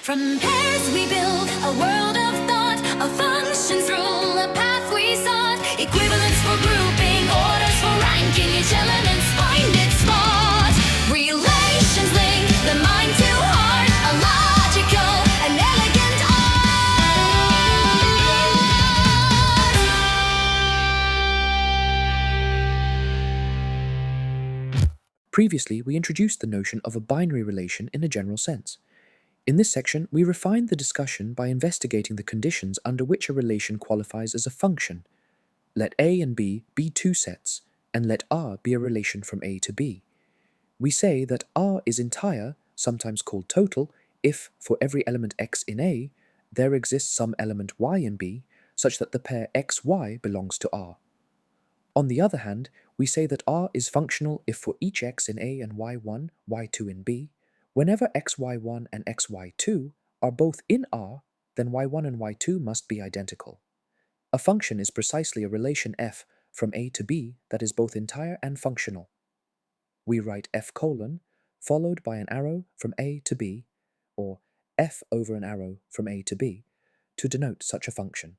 From pairs we build a world of thought, of functions rule a path we sought. Equivalents for grouping, orders for ranking, each elements find its spot. Relations link the mind to heart, a logical and elegant art. Previously, we introduced the notion of a binary relation in a general sense. In this section, we refined the discussion by investigating the conditions under which a relation qualifies as a function. Let A and B be two sets, and let R be a relation from A to B. We say that R is entire, sometimes called total, if, for every element x in A, there exists some element y in B, such that the pair xy belongs to R. On the other hand, we say that R is functional if for each x in A and y1, y2 in B, whenever xy1 and xy2 are both in R, then y1 and y2 must be identical. A function is precisely a relation f from A to B that is both entire and functional. We write f colon, followed by an arrow from A to B, or f over an arrow from A to B, to denote such a function.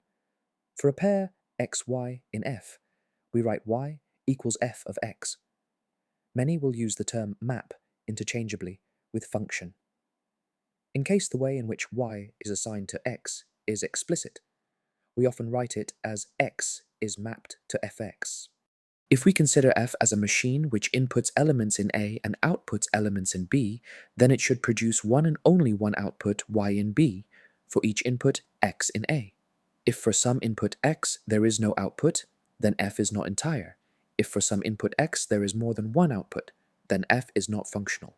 For a pair xy in f, we write y equals f of x. Many will use the term map interchangeably with function. In case the way in which y is assigned to x is explicit, we often write it as x is mapped to fx. If we consider f as a machine which inputs elements in A and outputs elements in B, then it should produce one and only one output y in B for each input x in A. If for some input x there is no output, then f is not entire. If for some input x there is more than one output, then f is not functional.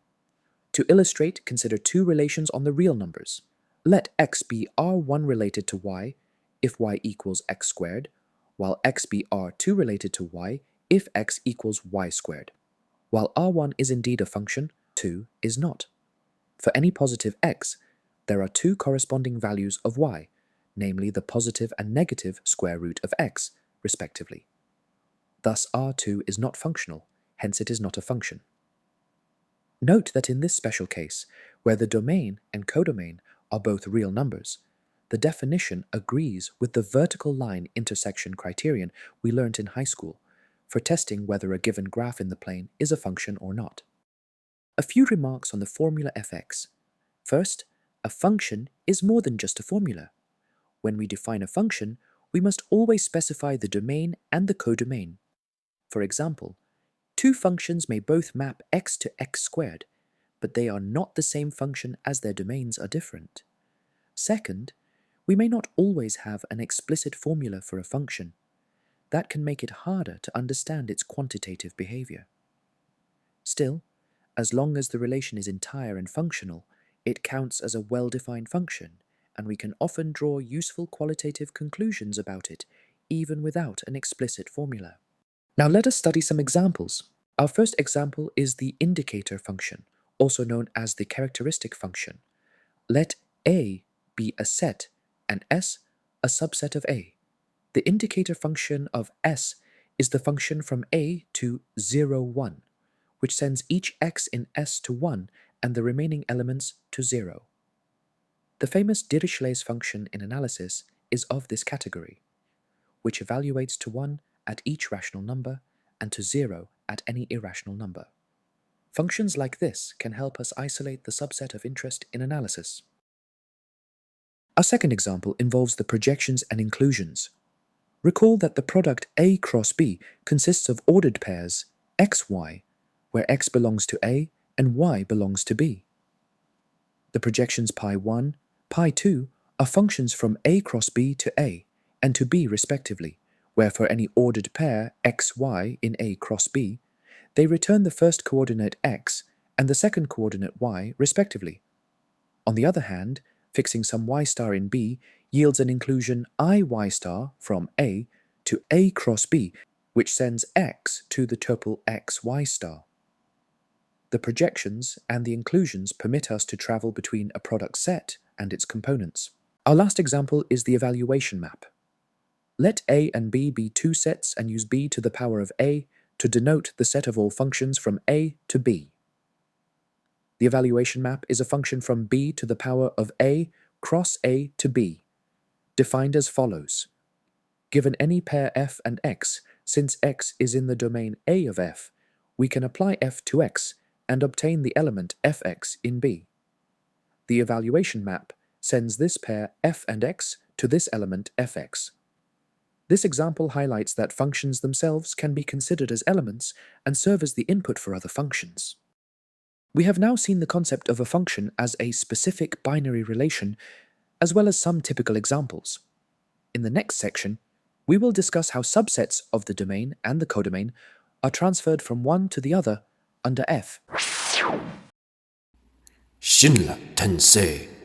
To illustrate, consider two relations on the real numbers. Let x be R1 related to y if y equals x squared, while x be R2 related to y if x equals y squared. While R1 is indeed a function, 2 is not. For any positive x, there are two corresponding values of y, namely the positive and negative square root of x, respectively. Thus R2 is not functional, hence it is not a function. Note that in this special case, where the domain and codomain are both real numbers, the definition agrees with the vertical line intersection criterion we learnt in high school for testing whether a given graph in the plane is a function or not. A few remarks on the formula fx. First, a function is more than just a formula. When we define a function, we must always specify the domain and the codomain. For example, two functions may both map x to x squared, but they are not the same function as their domains are different. Second, we may not always have an explicit formula for a function. That can make it harder to understand its quantitative behavior. Still, as long as the relation is entire and functional, it counts as a well-defined function, and we can often draw useful qualitative conclusions about it, even without an explicit formula. Now let us study some examples. Our first example is the indicator function, also known as the characteristic function. Let A be a set and S a subset of A. The indicator function of S is the function from A to 0, 1, which sends each x in S to 1 and the remaining elements to 0. The famous Dirichlet's function in analysis is of this category, which evaluates to 1 at each rational number and to 0 at any irrational number. Functions like this can help us isolate the subset of interest in analysis. Our second example involves the projections and inclusions. Recall that the product A cross B consists of ordered pairs xy, where x belongs to A and y belongs to B. The projections π1, π2 are functions from A cross B to A and to B respectively, where for any ordered pair xy in A cross B, they return the first coordinate x and the second coordinate y respectively. On the other hand, fixing some y star in B yields an inclusion iy star from A to A cross B, which sends x to the tuple xy star. The projections and the inclusions permit us to travel between a product set and its components. Our last example is the evaluation map. Let A and B be two sets and use b to the power of A to denote the set of all functions from A to B. The evaluation map is a function from b to the power of a cross a to b, defined as follows. Given any pair f and x, since x is in the domain A of f, we can apply f to x and obtain the element fx in B. The evaluation map sends this pair f and x to this element fx. This example highlights that functions themselves can be considered as elements and serve as the input for other functions. We have now seen the concept of a function as a specific binary relation, as well as some typical examples. In the next section, we will discuss how subsets of the domain and the codomain are transferred from one to the other under F. 신라 텐세